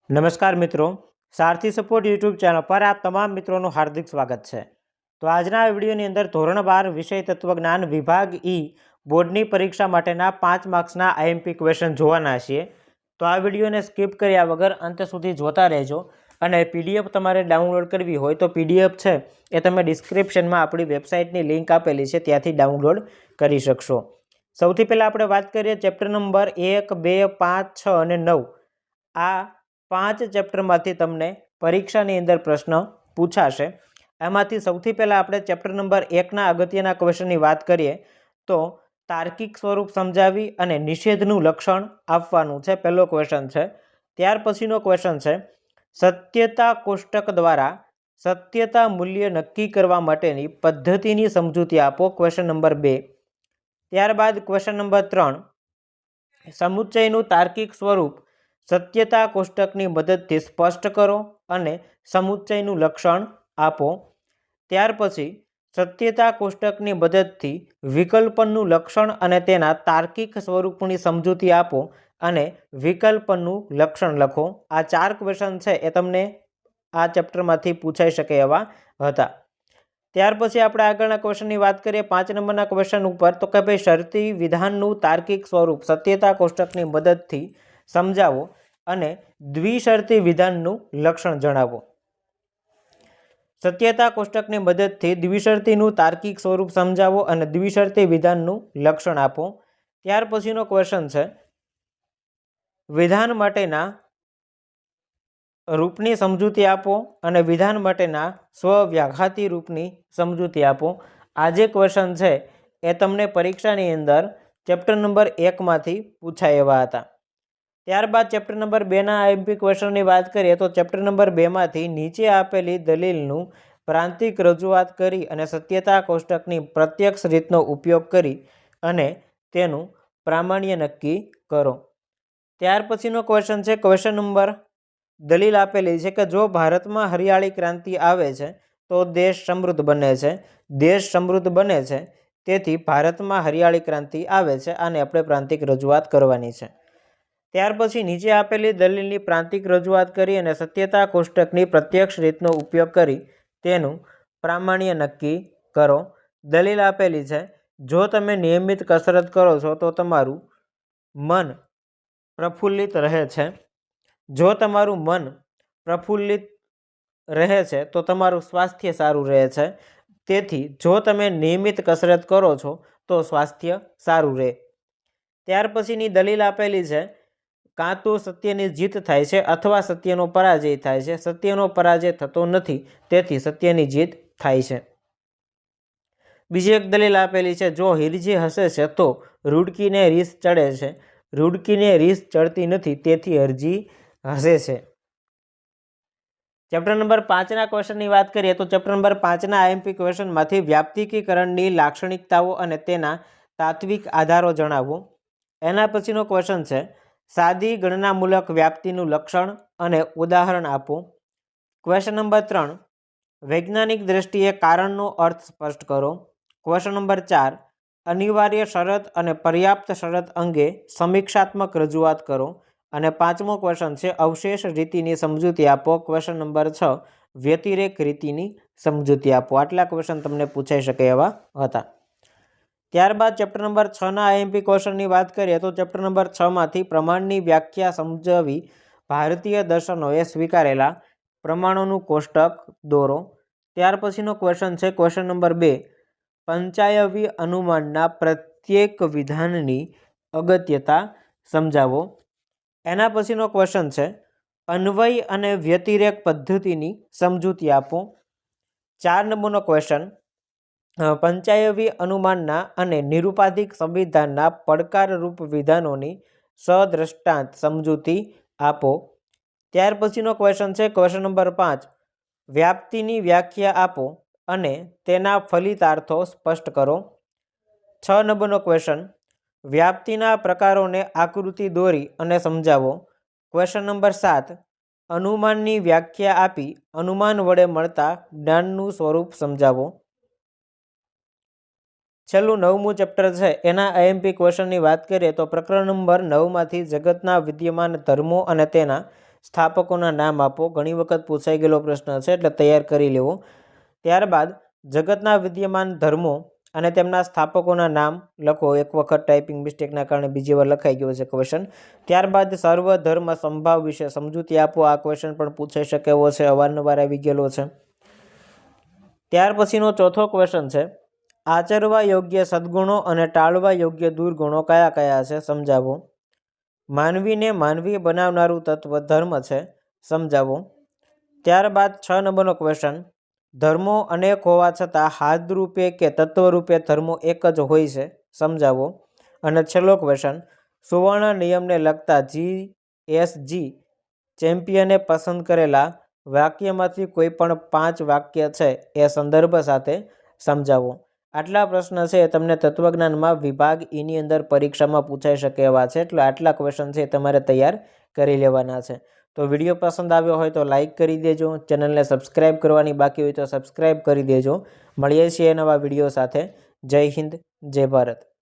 नमस्कार मित्रों, सारथी support YouTube channel पर आप तमाम मित्रों નું हार्दिक स्वागत है। तो આજના વિડીયોની અંદર ધોરણ 12 વિષય તત્વજ્ઞાન વિભાગ ઈ બોર્ડની પરીક્ષા માટેના 5 માર્ક્સના આઈએમપી ક્વેશ્ચન જોવાના છે। તો આ વિડીયોને સ્કીપ કર્યા વગર અંત સુધી જોતા રહેજો અને પીડીએફ તમારે ડાઉનલોડ કરવી હોય તો પીડીએફ છે એ તમે ડિસ્ક્રિપ્શનમાં આપણી વેબસાઇટની લિંક આપેલી છે ત્યાંથી ડાઉનલોડ કરી શકશો। સૌથી પહેલા આપણે વાત કરીએ ચેપ્ટર નંબર 1, 2, 5, 6 અને 9 આ 5 ચેપ્ટરમાંથી તમને પરીક્ષાની અંદર પ્રશ્ન પૂછાશે। એમાંથી સૌથી પહેલાં આપણે ચેપ્ટર નંબર 1ના અગત્યના ક્વેશ્ચનની વાત કરીએ તો તાર્કિક સ્વરૂપ સમજાવી અને નિષેધનું લક્ષણ આપવાનું છે, પહેલો ક્વેશ્ચન છે। ત્યાર પછીનો ક્વેશ્ચન છે સત્યતા કોષ્ટક દ્વારા સત્યતા મૂલ્ય નક્કી કરવા માટેની પદ્ધતિની સમજૂતી આપો, ક્વેશ્ચન નંબર 2। ત્યારબાદ ક્વેશ્ચન નંબર 3 સમુચ્ચયનું તાર્કિક સ્વરૂપ સત્યતા કોષ્ટકની મદદથી સ્પષ્ટ કરો અને સમુચ્ચયનું લક્ષણ આપો। ત્યાર પછી સત્યતા કોષ્ટકની મદદથી વિકલ્પનનું લક્ષણ અને તેના તાર્કિક સ્વરૂપની સમજૂતી આપો અને વિકલ્પનનું લક્ષણ લખો। આ 4 ક્વેશ્ચન છે એ તમને આ ચેપ્ટરમાંથી પૂછાઈ શકે એવા હતા। ત્યાર પછી આપણે આગળના ક્વેશ્ચનની વાત કરીએ 5 નંબરના ક્વેશ્ચન ઉપર તો કે ભાઈ શરતી વિધાનનું તાર્કિક સ્વરૂપ સત્યતા કોષ્ટકની મદદથી સમજાવો અને દ્વિશરતી વિધાનનું લક્ષણ જણાવો। સત્યતા કોષ્ટકની મદદથી દ્વિશરતીનું તાર્કિક સ્વરૂપ સમજાવો અને દ્વિશરતી વિધાનનું લક્ષણ આપો। ત્યાર પછીનો ક્વેશ્ચન છે વિધાન માટેના રૂપની સમજૂતી આપો અને વિધાન માટેના સ્વવ્યાઘાતી રૂપની સમજૂતી આપો। આ જે ક્વેશ્ચન છે એ તમને પરીક્ષાની અંદર ચેપ્ટર નંબર 1માંથી પૂછાય એવા હતા। ત્યારબાદ ચેપ્ટર નંબર 2ના આઈએમપી ક્વેશ્ચનની વાત કરીએ તો ચેપ્ટર નંબર 2માંથી નીચે આપેલી દલીલનું પ્રાંતિક રજૂઆત કરી અને સત્યતા કોષ્ટકની પ્રત્યક્ષ રીતનો ઉપયોગ કરી અને તેનું પ્રામાણ્ય નક્કી કરો। ત્યાર પછીનો ક્વેશ્ચન છે ક્વેશ્ચન નંબર દલીલ આપેલી છે કે જો ભારતમાં હરિયાળી ક્રાંતિ આવે છે તો દેશ સમૃદ્ધ બને છે, દેશ સમૃદ્ધ બને છે તેથી ભારતમાં હરિયાળી ક્રાંતિ આવે છે। આને આપણે પ્રાંતિક રજૂઆત કરવાની છે। ત્યાર પછી નીચે આપેલી દલીલની પ્રાંતિક રજૂઆત કરી અને સત્યતા કોષ્ટકની પ્રત્યક્ષ રીતનો ઉપયોગ કરી તેનું પ્રામાણ્ય નક્કી કરો। દલીલ આપેલી છે જો તમે નિયમિત કસરત કરો છો તો તમારું મન પ્રફુલ્લિત રહે છે, જો તમારું મન પ્રફુલ્લિત રહે છે તો તમારું સ્વાસ્થ્ય સારું રહે છે, તેથી જો તમે નિયમિત કસરત કરો છો તો સ્વાસ્થ્ય સારું રહે। ત્યાર પછીની દલીલ આપેલી છે કાં તો સત્યની જીત થાય છે અથવા સત્યનો પરાજય થાય છે, સત્યનો પરાજય થતો નથી તેથી સત્યની જીત થાય છે। બીજી એક દલીલ આપેલી છે જો હિરજી હસે છે તો રૂડકીને રીસ ચડે છે, રૂડકીને રીસ ચડતી નથી તેથી હરજી હસે છે। ચેપ્ટર નંબર 5ના ક્વેશ્ચનની વાત કરીએ તો ચેપ્ટર નંબર 5ના આઈએમપી ક્વેશ્ચનમાંથી વ્યાપ્તિકીકરણની લાક્ષણિકતાઓ અને તેના તાત્વિક આધારો જણાવો। એના પછીનો ક્વેશ્ચન છે સાદી ગણનામૂલક વ્યાપ્તિનું લક્ષણ અને ઉદાહરણ આપો। ક્વેશ્ચન નંબર 3 વૈજ્ઞાનિક દ્રષ્ટિએ કારણનો અર્થ સ્પષ્ટ કરો। ક્વેશ્ચન નંબર 4 અનિવાર્ય શરત અને પર્યાપ્ત શરત અંગે સમીક્ષાત્મક રજૂઆત કરો અને 5મો ક્વેશ્ચન છે અવશેષ રીતિની સમજૂતી આપો। ક્વેશ્ચન નંબર 6 વ્યતિરેક રીતિની સમજૂતી આપો। આટલા ક્વેશ્ચન તમને પૂછાઈ શકે એવા હતા। ત્યારબાદ ચેપ્ટર નંબર 6ના આઈએમપી ક્વેશ્ચનની વાત કરીએ તો ચેપ્ટર નંબર 6માંથી પ્રમાણની વ્યાખ્યા સમજાવી ભારતીય દર્શનોએ સ્વીકારેલા પ્રમાણોનું કોષ્ટક દોરો। ત્યાર પછીનો ક્વેશ્ચન છે ક્વેશ્ચન નંબર 2 પંચાયવી અનુમાનના પ્રત્યેક વિધાનની અગત્યતા સમજાવો। એના પછીનો ક્વેશ્ચન છે અન્વય અને વ્યતિરેક પદ્ધતિની સમજૂતી આપો। 4 નંબરનો ક્વેશ્ચન પંચાયવી અનુમાનના અને નિરુપાધિક સંવિધાનના પડકારરૂપ વિધાનોની સદ્રષ્ટાંત સમજૂતી આપો। ત્યાર પછીનો ક્વેશ્ચન છે ક્વેશ્ચન નંબર 5 વ્યાપ્તિની વ્યાખ્યા આપો અને તેના ફલિતાર્થો સ્પષ્ટ કરો। 6 નંબરનો ક્વેશ્ચન વ્યાપ્તિના પ્રકારોને આકૃતિ દોરી અને સમજાવો। ક્વેશ્ચન નંબર 7 અનુમાનની વ્યાખ્યા આપી અનુમાન વડે મળતા જ્ઞાનનું સ્વરૂપ સમજાવો। છેલ્લું 9મું ચેપ્ટર છે એના આઈએમપી ક્વેશ્ચનની વાત કરીએ તો પ્રકરણ નંબર 9માંથી જગતના વિદ્યમાન ધર્મો અને તેના સ્થાપકોના નામ આપો. ઘણી વખત પૂછાઈ ગયેલો પ્રશ્ન છે એટલે તૈયાર કરી લેવો. ત્યારબાદ જગતના વિદ્યમાન ધર્મો અને તેમના સ્થાપકોના નામ લખો. એક વખત ટાઈપિંગ મિસ્ટેકના કારણે બીજી વાર લખાઈ ગયો છે ક્વેશ્ચન. ત્યારબાદ સર્વધર્મ સમભાવ વિશે સમજૂતી આપો. આ ક્વેશ્ચન પણ પૂછાઈ શકે એવો છે, અવારનવાર આવી ગયેલો છે. ત્યાર પછીનો ચોથો ક્વેશ્ચન છે, આચરવા યોગ્ય સદગુણો અને ટાળવા યોગ્ય દુર્ગુણો કયા કયા છે? સમજાવો. માનવીને માનવી બનાવનારું તત્વ ધર્મ છે. સમજાવો. ત્યારબાદ 6 નંબરનો ક્વેશ્ચન, ધર્મો અનેક હોવા છતાં હાદરૂપે કે તત્વરૂપે ધર્મો એક જ હોય છે. સમજાવો. અને છેલ્લો ક્વેશ્ચન, સુવર્ણ નિયમને લગતા GSG ચેમ્પિયને પસંદ કરેલા વાક્યમાંથી કોઈ પણ 5 વાક્ય છે એ સંદર્ભ સાથે સમજાવો. આટલા પ્રશ્ન છે એ તમને તત્વજ્ઞાનમાં વિભાગ ઈની અંદર પરીક્ષામાં પૂછાઈ શકે એવા છે. એટલે આટલા ક્વેશ્ચન છે એ તમારે તૈયાર કરી લેવાના છે. તો વિડીયો પસંદ આવ્યો હોય તો લાઇક કરી દેજો. ચેનલને સબસ્ક્રાઈબ કરવાની બાકી હોય તો સબસ્ક્રાઈબ કરી દેજો. મળીએ છીએ નવા વિડીયો સાથે. જય હિન્દ, જય ભારત.